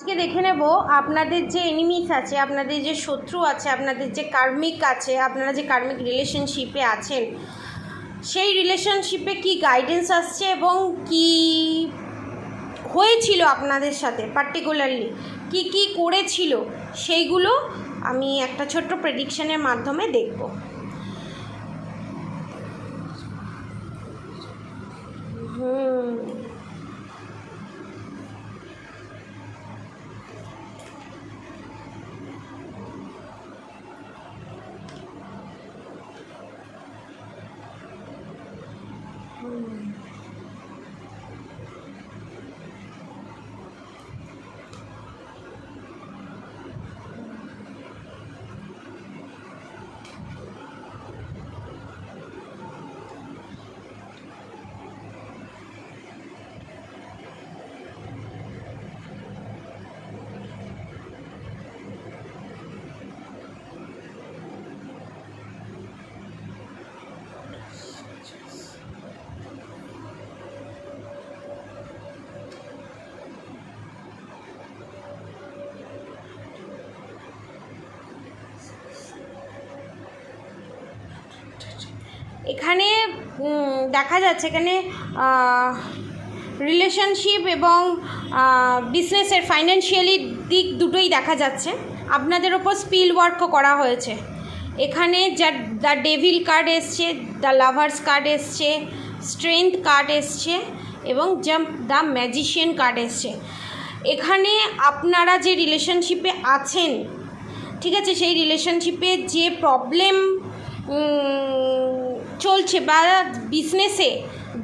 আজকে দেখে নেব আপনাদের যে এনিমিস আছে, আপনাদের যে শত্রু আছে, আপনাদের যে কার্মিক আছে, আপনারা যে কার্মিক রিলেশনশিপে আছেন সেই রিলেশনশিপে কি গাইডেন্স আসছে এবং কি হয়েছিল আপনাদের সাথে, পার্টিকুলারলি কি কি করেছিল সেইগুলো আমি একটা ছোট্ট প্রেডিকশনের মাধ্যমে দেখব। এখানে দেখা যাচ্ছে এখানে রিলেশনশিপ এবং বিজনেসের ফাইন্যান্সিয়ালি দিক দুটোই দেখা যাচ্ছে। আপনাদের ওপর স্পিল ওয়ার্কও করা হয়েছে। এখানে দ্য ডেভিল কার্ড এসছে, দ্য লাভার্স কার্ড এসছে, স্ট্রেংথ কার্ড এসছে এবং জাম্প দ্য ম্যাজিশিয়ান কার্ড এসছে। এখানে আপনারা যে রিলেশনশিপে আছেন, ঠিক আছে, সেই রিলেশনশিপে যে প্রবলেম চলছে বা বিজনেসে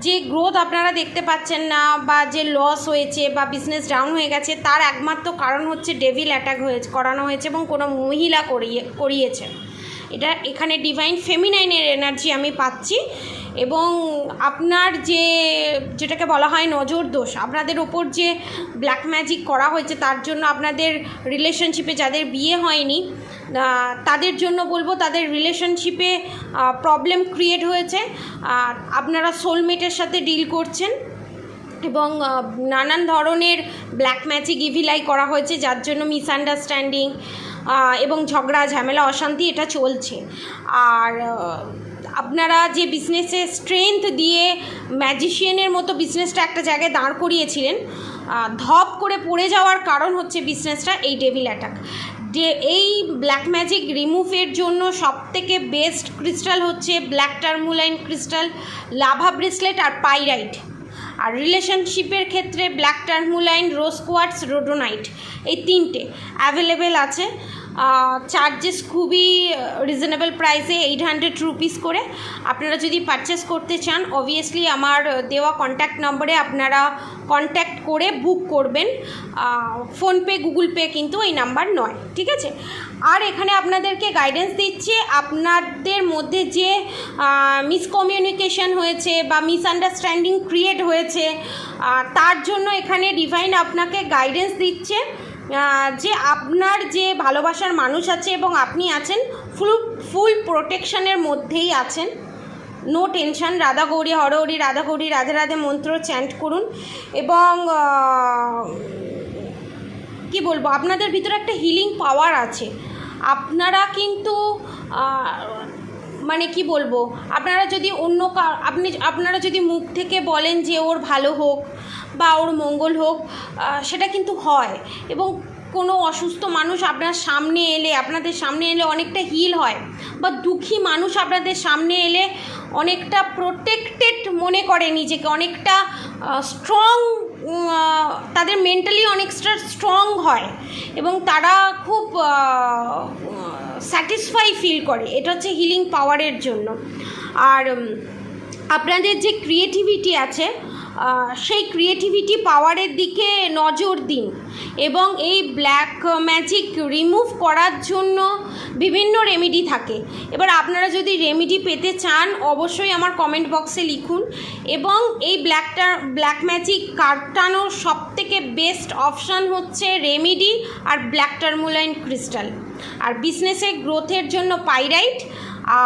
যে গ্রোথ আপনারা দেখতে পাচ্ছেন না বা যে লস হয়েছে বা বিজনেস ডাউন হয়ে গেছে, তার একমাত্র কারণ হচ্ছে ডেভিল অ্যাটাক করানো হয়েছে এবং কোনো মহিলা করিয়েছে। এটা এখানে ডিভাইন ফেমিনাইনের এনার্জি আমি পাচ্ছি। এবং আপনার যেটাকে বলা হয় নজর দোষ, আপনাদের ওপর যে ব্ল্যাক ম্যাজিক করা হয়েছে, তার জন্য আপনাদের রিলেশনশিপে যাদের বিয়ে হয়নি তাদের জন্য বলবো, তাদের রিলেশনশিপে প্রবলেম ক্রিয়েট হয়েছে। আপনারা সোলমেটের সাথে ডিল করছেন এবং নানান ধরনের ব্ল্যাক ম্যাজিক ইভিল আই করা হয়েছে, যার জন্য মিসআন্ডারস্ট্যান্ডিং এবং ঝগড়া ঝামেলা অশান্তি এটা চলছে। আর আপনারা যে বিজনেসে স্ট্রেংথ দিয়ে ম্যাজিশিয়ানের মতো বিজনেসটা একটা জায়গায় দাঁড় করিয়েছিলেন, ধপ করে পড়ে যাওয়ার কারণ হচ্ছে বিজনেসটা এই ডেভিল অ্যাটাক। এই ব্ল্যাক ম্যাজিক রিমুভের জন্য সবথেকে বেস্ট ক্রিস্টাল হচ্ছে ব্ল্যাক টার্মোলাইন ক্রিস্টাল, লাভা ব্রেসলেট আর পাইরাইট। আর রিলেশনশিপের ক্ষেত্রে ব্ল্যাক টার্মোলাইন, রোজ কোয়ার্টস, রোডোনাইট, এই তিনটে অ্যাভেলেবেল আছে। চার্জেস খুবই রিজনেবল প্রাইসে, 800 রুপিস করে। আপনারা যদি পারচেস করতে চান, অবভিয়াসলি আমার দেওয়া কন্ট্যাক্ট নম্বরে আপনারা কন্ট্যাক্ট করে বুক করবেন। ফোনপে, গুগল পে কিন্তু এই নাম্বার নয়, ঠিক আছে। আর এখানে আপনাদেরকে গাইডেন্স দিচ্ছে, আপনাদের মধ্যে যে মিসকমিউনিকেশন হয়েছে বা মিসআন্ডারস্ট্যান্ডিং ক্রিয়েট হয়েছে, তার জন্য এখানে ডিভাইন আপনাকে গাইডেন্স দিচ্ছে যে আপনার যে ভালোবাসার মানুষ আছে এবং আপনি আছেন ফুল প্রোটেকশনের মধ্যেই আছেন। No tension. রাধা গৌরী হরহরি, রাধা গৌরী রাধে রাধে মন্ত্র চ্যান্ট করুন এবং কি বলবো, আপনাদের ভিতরে একটা হিলিং পাওয়ার আছে। আপনারা কিন্তু মানে কি বলবো, আপনারা যদি আপনারা যদি মুখ থেকে বলেন যে ওর ভালো হোক বা ওর মঙ্গল হোক, সেটা কিন্তু হয়। এবং কোনো অসুস্থ মানুষ আপনাদের সামনে এলে অনেকটা হিল হয়, বা দুঃখী মানুষ আপনাদের সামনে এলে অনেকটা প্রোটেক্টেড মনে করে নিজেকে, অনেকটা স্ট্রং, তাদের মেন্টালি অনেকটা স্ট্রং হয় এবং তারা খুব স্যাটিসফাই ফিল করে। এটা হচ্ছে হিলিং পাওয়ারের জন্য। আর আপনাদের যে ক্রিয়েটিভিটি আছে, সেই ক্রিয়েটিভিটি পাওয়ারের দিকে নজর দিন এবং এই ব্ল্যাক ম্যাজিক রিমুভ করার জন্য বিভিন্ন রেমেডি থাকে। এবার আপনারা যদি রেমেডি পেতে চান, অবশ্যই আমার কমেন্ট বক্সে লিখুন। এবং এই ব্ল্যাক ম্যাজিক কাটানোর সবথেকে বেস্ট অপশান হচ্ছে রেমেডি আর ব্ল্যাক টার্মোলাইন ক্রিস্টাল। আর বিজনেসের গ্রোথের জন্য পাইরাইট,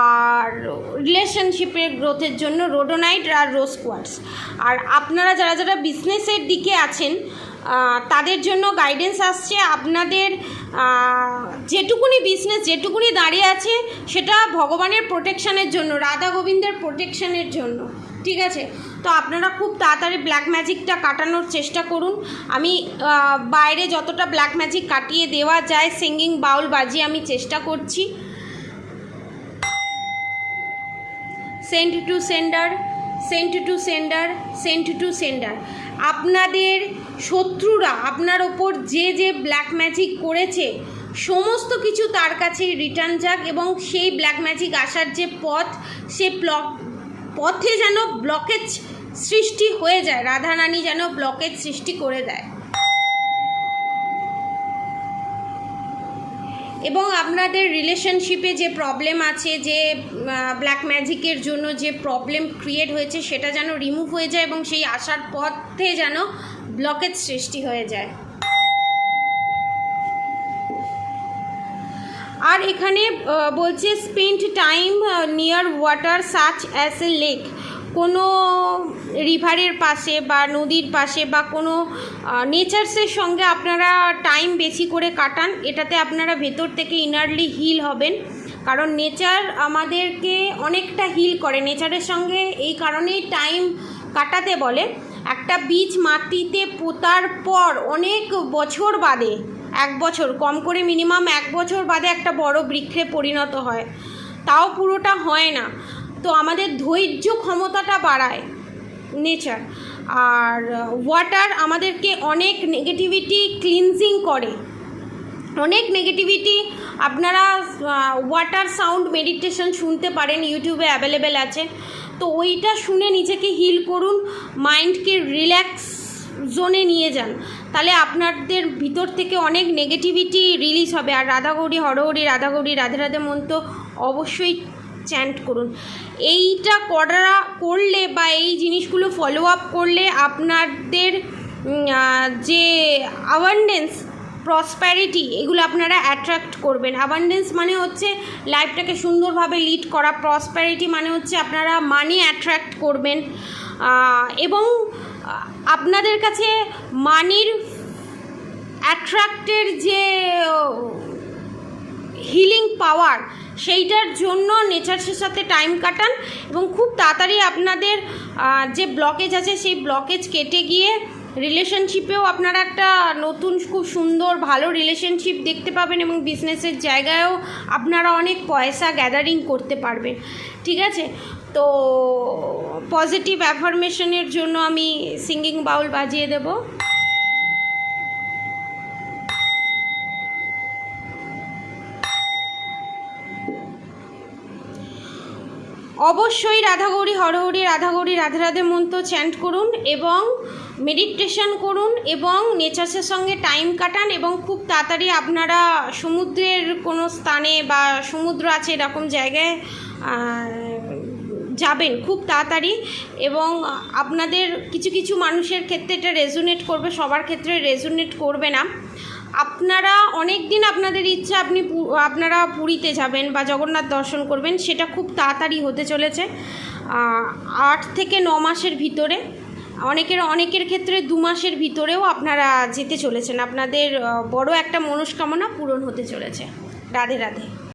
আর রিলেশনশিপের গ্রোথের জন্য রোডোনাইট আর রোজ কোয়ার্টস। আর আপনারা যারা যারা বিজনেসের দিকে আছেন, তাদের জন্য গাইডেন্স আসছে। আপনাদের যেটুকুনি বিজনেস যেটুকুনি দাঁড়িয়ে আছে সেটা ভগবানের প্রোটেকশানের জন্য, রাধা গোবিন্দের প্রোটেকশানের জন্য, ঠিক আছে? তো আপনারা খুব তাড়াতাড়ি ব্ল্যাক ম্যাজিকটা কাটানোর চেষ্টা করুন। আমি বাইরে যতটা ব্ল্যাক ম্যাজিক কাটিয়ে দেওয়া যায় সিঙ্গিং বাউল বাজিয়ে আমি চেষ্টা করছি। Send to sender, send to sender, send to sender. আপনাদের শত্রুরা আপনার ওপর যে যে ব্ল্যাক ম্যাজিক করেছে সমস্ত কিছু তার কাছেই রিটার্ন যাক, এবং সেই ব্ল্যাক ম্যাজিক আসার যে পথ, সে পথে যেন ব্লকেজ সৃষ্টি হয়ে যায়, রাধারানী যেন ব্লকেজ সৃষ্টি করে দেয়। এবং আপনাদের রিলেশনশিপে যে প্রবলেম আছে, যে ব্ল্যাক ম্যাজিকের জন্য যে প্রবলেম ক্রিয়েট হয়েছে সেটা যেন রিমুভ হয়ে যায়, এবং সেই আসার পথে যেন ব্লকেজ সৃষ্টি হয়ে যায়। আর এখানে বলছে spend time near water such as a lake. কোনো রিভারের পাশে বা নদীর পাশে বা কোনো নেচার্সের সঙ্গে আপনারা টাইম বেশি করে কাটান, এটাতে আপনারা ভেতর থেকে ইনারলি হিল হবেন। কারণ নেচার আমাদেরকে অনেকটা হিল করে, নেচারের সঙ্গে এই কারণেই টাইম কাটাতে বলে। একটা বীজ মাটিতে পোতার পর অনেক বছর বাদে, 1 বছর কম করে মিনিমাম 1 বছর বাদে একটা বড় বৃক্ষে পরিণত হয়, তাও পুরোটা হয় না। তো আমাদের ধৈর্য ক্ষমতাটা বাড়ায় নেচার। আর ওয়াটার আমাদেরকে অনেক নেগেটিভিটি ক্লিনজিং করে, অনেক নেগেটিভিটি। আপনারা ওয়াটার সাউন্ড মেডিটেশন শুনতে পারেন, ইউটিউবে অ্যাভেলেবেল আছে। তো ওইটা শুনে নিজেকে হিল করুন, মাইন্ডকে রিল্যাক্স জোনে নিয়ে যান, তাহলে আপনাদের ভিতর থেকে অনেক নেগেটিভিটি রিলিজ হবে। আর রাধা গৌরী হরহরি, রাধা গৌরী রাধে রাধে মন্ত্র অবশ্যই চ্যান্ট করুন। এইটা করলে বা এই জিনিসগুলো ফলো আপ করলে আপনাদের যে অ্যাবান্ডেন্স, প্রসপ্যারিটি, এগুলো আপনারা অ্যাট্রাক্ট করবেন। অ্যাবান্ডেন্স মানে হচ্ছে লাইফটাকে সুন্দরভাবে লিড করা, প্রসপ্যারিটি মানে হচ্ছে আপনারা মানি অ্যাট্রাক্ট করবেন, এবং আপনাদের কাছে মানির অ্যাট্রাক্টের যে হিলিং পাওয়ার, সেইটার জন্য নেচারের সাথে টাইম কাটান, এবং খুব তাড়াতাড়ি আপনাদের যে ব্লকেজ আছে সেই ব্লকেজ কেটে গিয়ে রিলেশনশিপেও আপনারা একটা নতুন খুব সুন্দর ভালো রিলেশনশিপ দেখতে পাবেন, এবং বিজনেসের জায়গায়ও আপনারা অনেক পয়সা গ্যাদারিং করতে পারবেন, ঠিক আছে? তো পজিটিভ অ্যাফার্মেশনের জন্য আমি সিঙ্গিং বাউল বাজিয়ে দেব। অবশ্যই রাধা গৌরী হরহরি, রাধা গৌরী রাধে রাধে মন্ত্র চ্যান্ট করুন, এবং মেডিটেশন করুন, এবং নেচার্সের সঙ্গে টাইম কাটান, এবং খুব তাড়াতাড়ি আপনারা সমুদ্রের কোনো স্থানে বা সমুদ্র আছে এরকম জায়গায় যাবেন খুব তাড়াতাড়ি। এবং আপনাদের কিছু কিছু মানুষের ক্ষেত্রে এটা রেজোনেট করবে, সবার ক্ষেত্রে রেজোনেট করবে না। আপনারা অনেক দিন আপনাদের ইচ্ছা আপনারা পুরীতে যাবেন বা জগন্নাথ দর্শন করবেন, সেটা খুব তাড়াতাড়ি হতে চলেছে, 8 থেকে 9 মাসের ভিতরে। অনেকের ক্ষেত্রে 2 মাসের ভিতরেও আপনারা যেতে চলেছেন, আপনাদের বড় একটা মনস্কামনা পূরণ হতে চলেছে। রাধে রাধে।